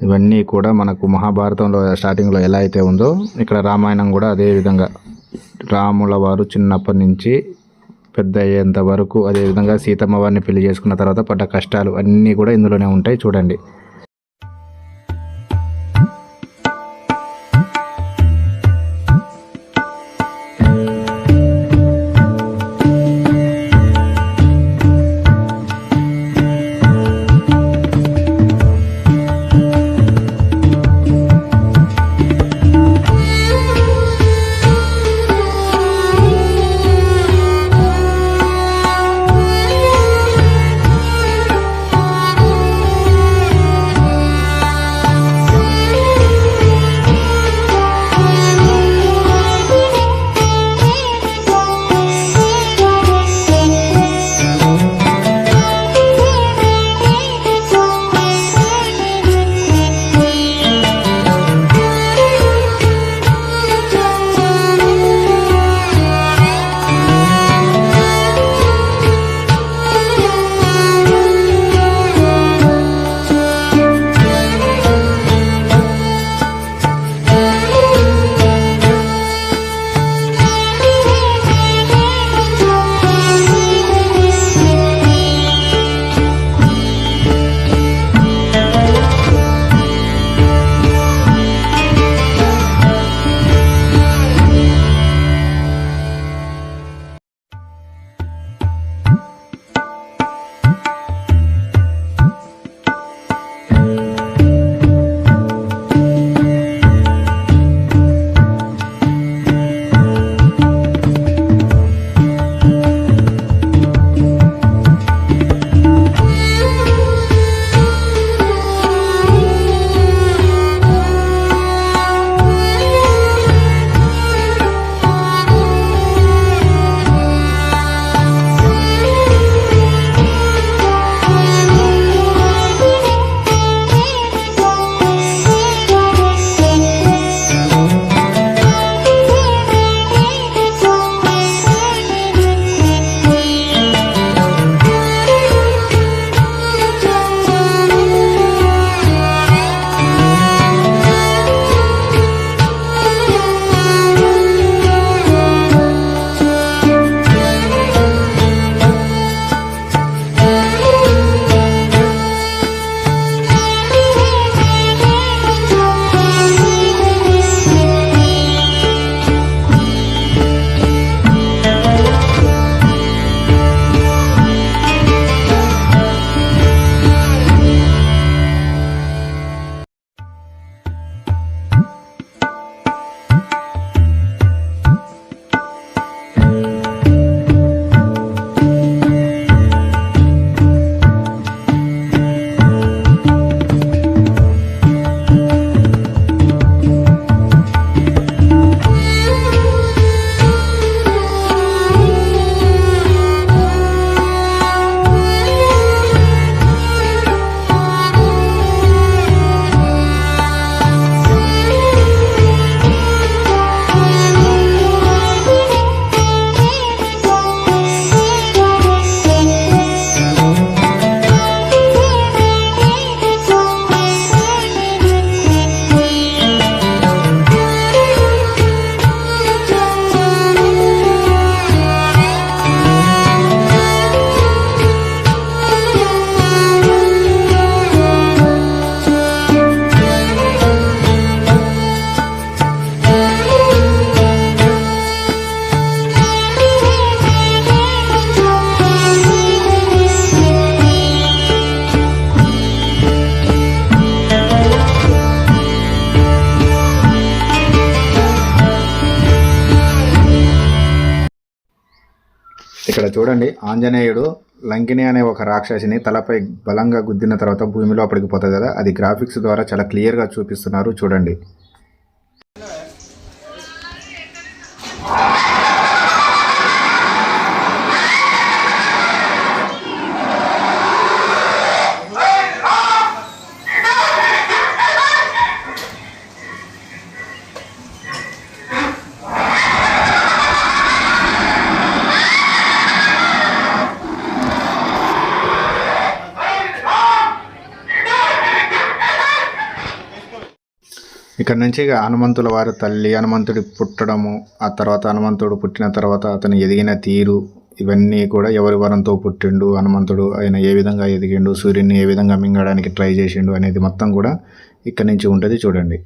Speaker 1: ఇవన్నీ కూడా మనకు మహాభారతంలో స్టార్టింగ్లో ఎలా అయితే ఉందో ఇక్కడ రామాయణం కూడా అదే విధంగా రాముల వారు చిన్నప్పటి నుంచి పెద్ద అయ్యేంత వరకు, అదేవిధంగా సీతమ్మ వారిని పెళ్లి చేసుకున్న తర్వాత పడ్డ కష్టాలు అన్నీ కూడా ఇందులోనే ఉంటాయి, చూడండి. ఇక్కడ చూడండి, ఆంజనేయుడు లంకిని అనే ఒక రాక్షసిని తలపై బలంగా గుద్దిన తర్వాత భూమిలో పడిపోతుంది కదా, అది గ్రాఫిక్స్ ద్వారా చాలా క్లియర్గా చూపిస్తున్నారు, చూడండి. ఇక ఇక్కడ నుంచి ఇక హనుమంతుల వారి తల్లి, హనుమంతుడి పుట్టడము, ఆ తర్వాత హనుమంతుడు పుట్టిన తర్వాత అతను ఎదిగిన తీరు, ఇవన్నీ కూడా ఎవరి వరంతో పుట్టిండు హనుమంతుడు, ఆయన ఏ విధంగా ఎదిగిండు, సూర్యుని ఏ విధంగా మింగడానికి ట్రై చేసిండు అనేది మొత్తం కూడా ఇక్కడ నుంచి ఉంటుంది చూడండి.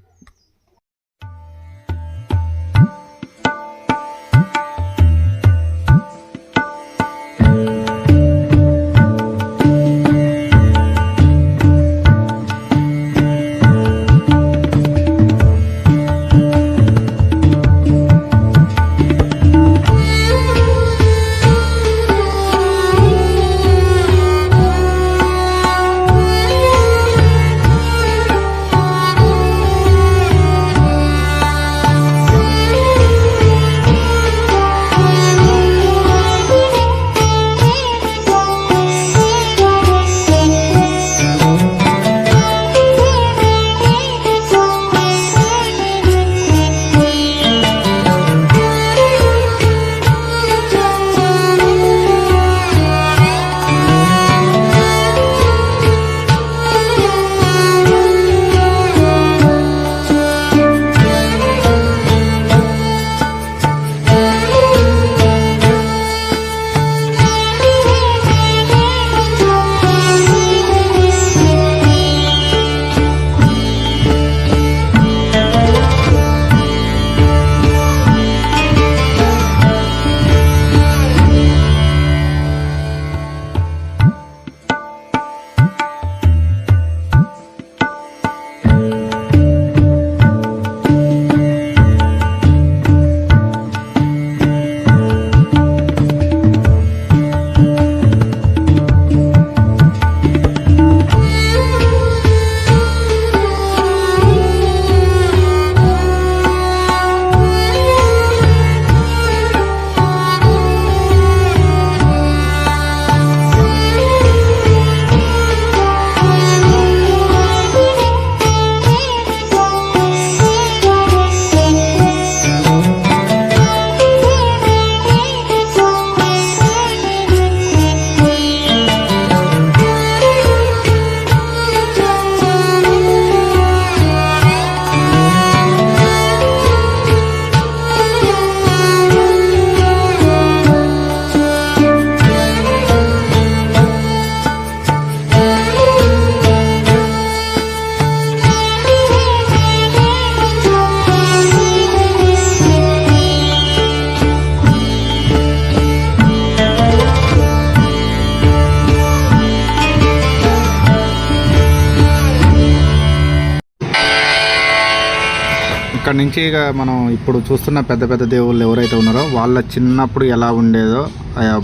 Speaker 1: ఇక్కడ నుంచి ఇక మనం ఇప్పుడు చూస్తున్న పెద్ద పెద్ద దేవుళ్ళు ఎవరైతే ఉన్నారో వాళ్ళ చిన్నప్పుడు ఎలా ఉండేదో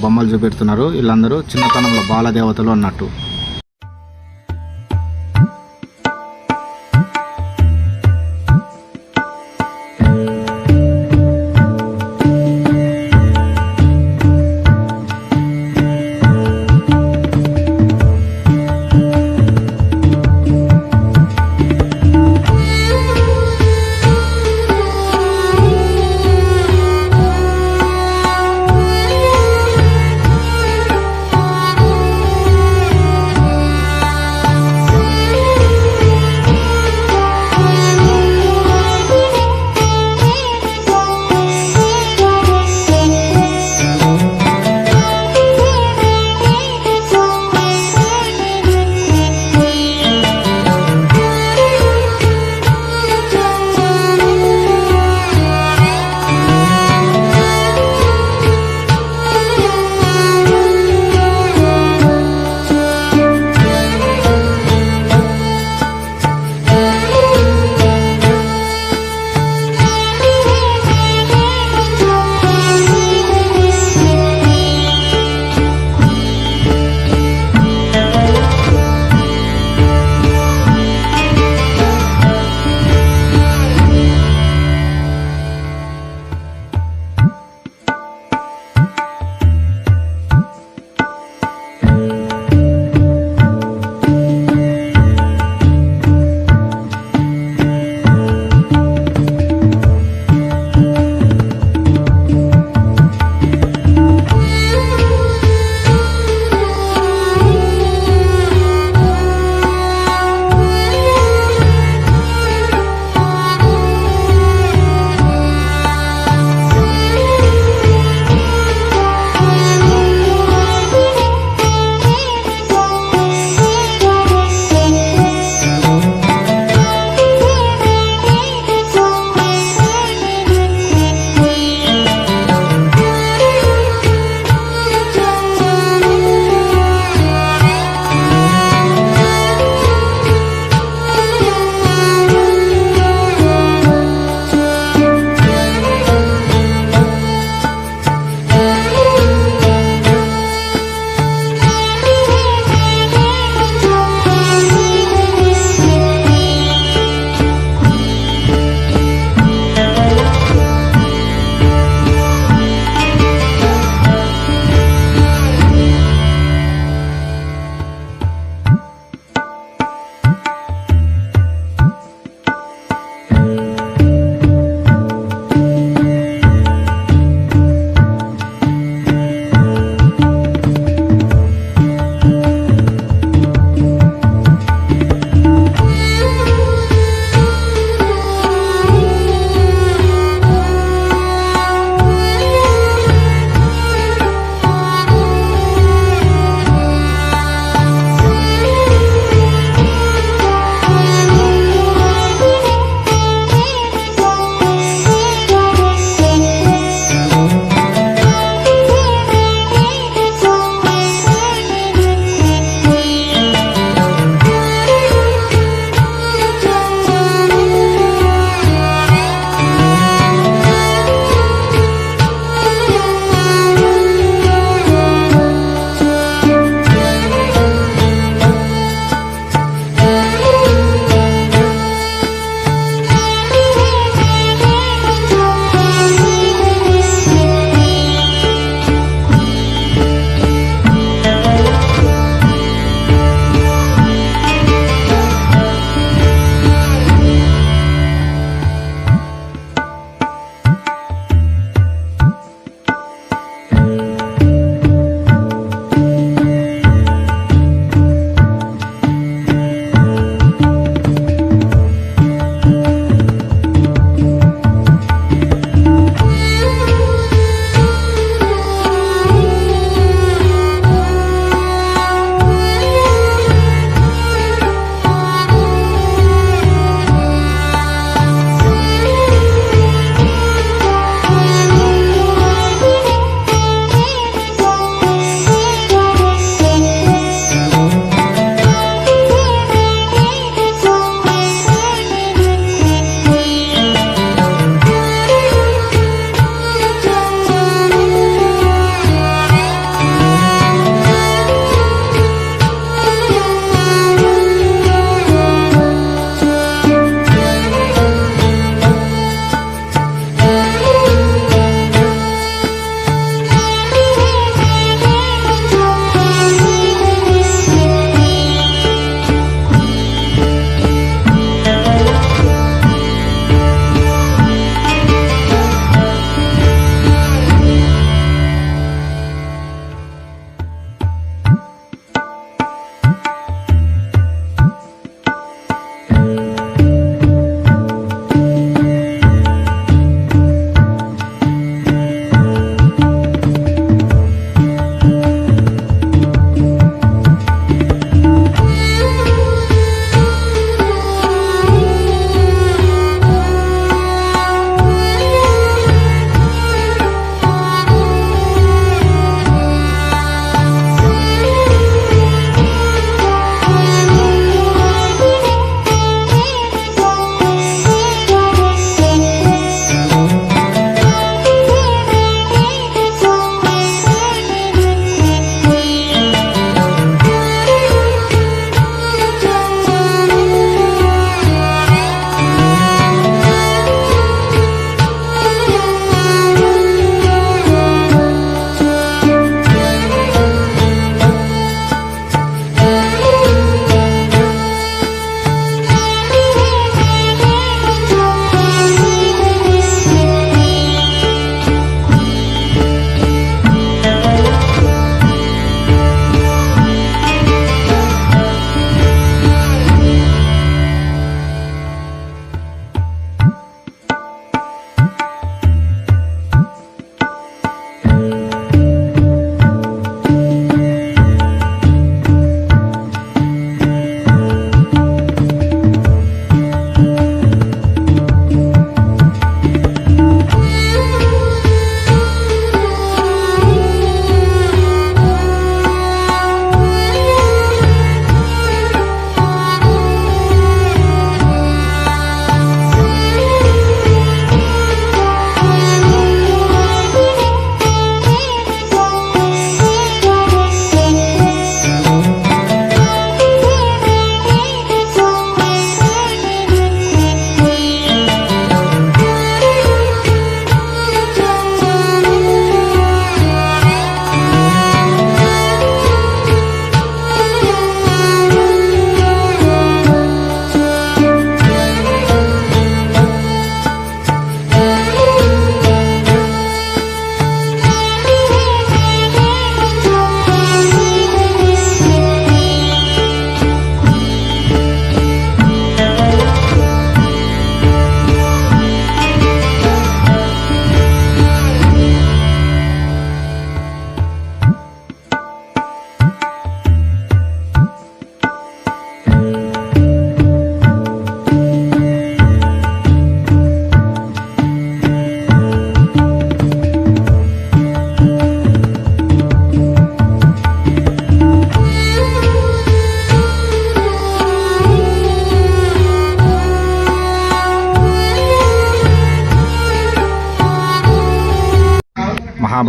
Speaker 1: బొమ్మలు చూపెడుతున్నారు. వీళ్ళందరూ చిన్నతనంలో బాలదేవతలు అన్నట్టు.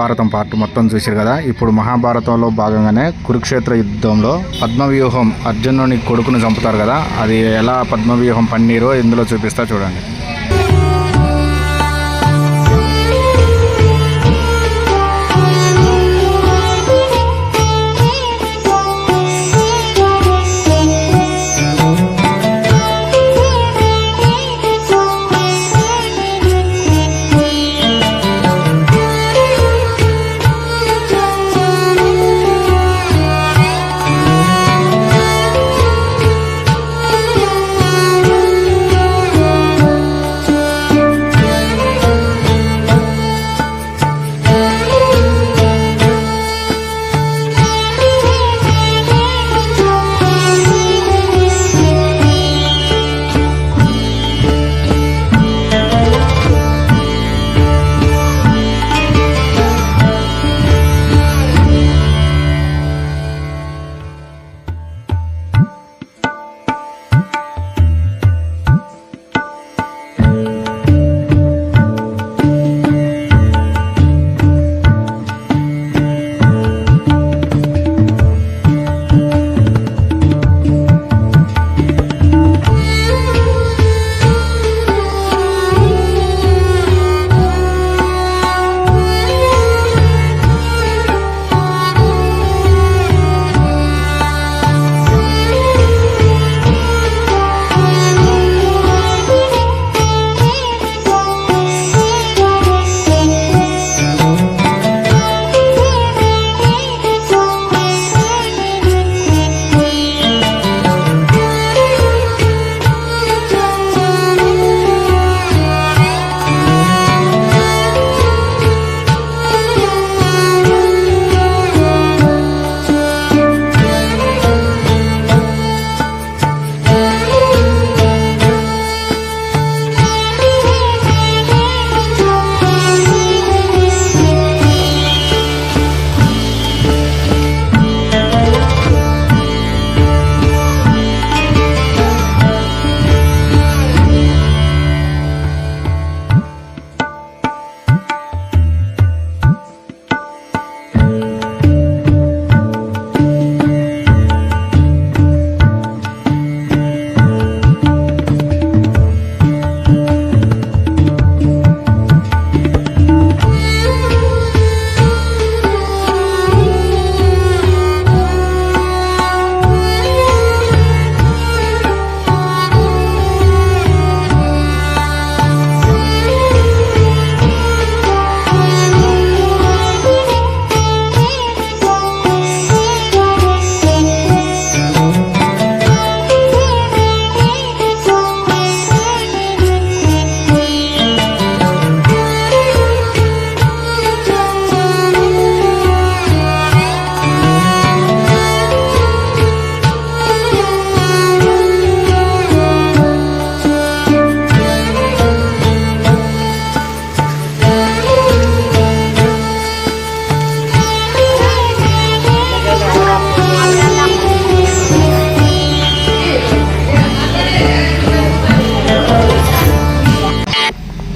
Speaker 1: మహాభారతం పార్ట్ మొత్తం చూశారు కదా. ఇప్పుడు మహాభారతంలో భాగంగానే కురుక్షేత్ర యుద్ధంలో పద్మవ్యూహం అర్జునుని కొడుకును చంపుతారు కదా, అది ఎలా పద్మవ్యూహం పన్నీరో ఇందులో చూపిస్తా చూడండి.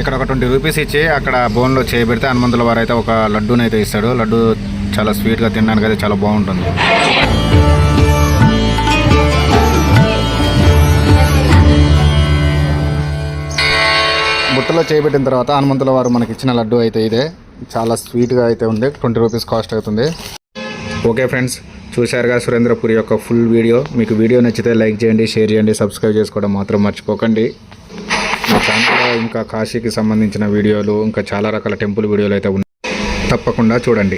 Speaker 1: ఇక్కడ ఒక 20 రూపీస్ ఇచ్చి అక్కడ బోన్లో చేయబెడితే హనుమంతుల వారు అయితే ఒక లడ్డూని అయితే ఇస్తాడు. లడ్డు చాలా స్వీట్గా తినడానికి అయితే చాలా బాగుంటుంది. బుట్టలో చేయబెట్టిన తర్వాత హనుమంతుల వారు మనకి ఇచ్చిన లడ్డు అయితే ఇదే. చాలా స్వీట్గా అయితే ఉంది. 20 రూపీస్ కాస్ట్ అవుతుంది. ఓకే ఫ్రెండ్స్, చూశారుగా సురేంద్రపురి యొక్క ఫుల్ వీడియో. మీకు వీడియో నచ్చితే లైక్ చేయండి, షేర్ చేయండి, సబ్స్క్రైబ్ చేసుకోవడం మాత్రం మర్చిపోకండి. మా ఛానల్లో ఇంకా కాశీకి సంబంధించిన వీడియోలు, ఇంకా చాలా రకాల టెంపుల్ వీడియోలు అయితే ఉన్నాయి. తప్పకుండా చూడండి.